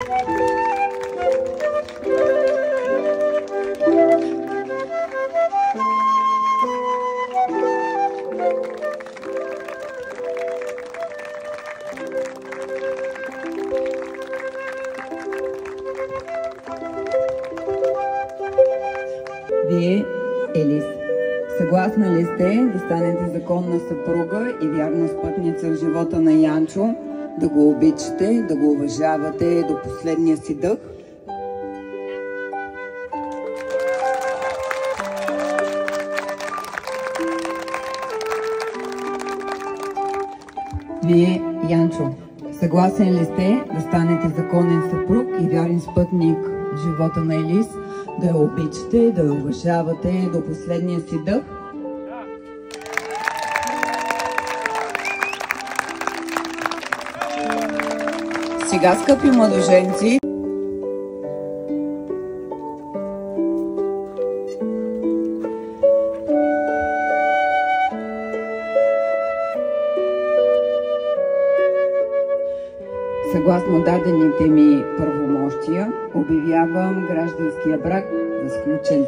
Вие, Елис, съгласна ли сте да станете законна съпруга и вярна спътница в живота на Янчо, да го обичате, да го уважавате до последния си дъх? Вие, Янчо, съгласен ли сте да станете законен съпруг и вярен спътник в живота на Елис, да я обичате, да я уважавате до последния си дъх? Сега, скъпи младоженци, съгласно дадените ми правомощия, обявявам гражданския брак за сключен.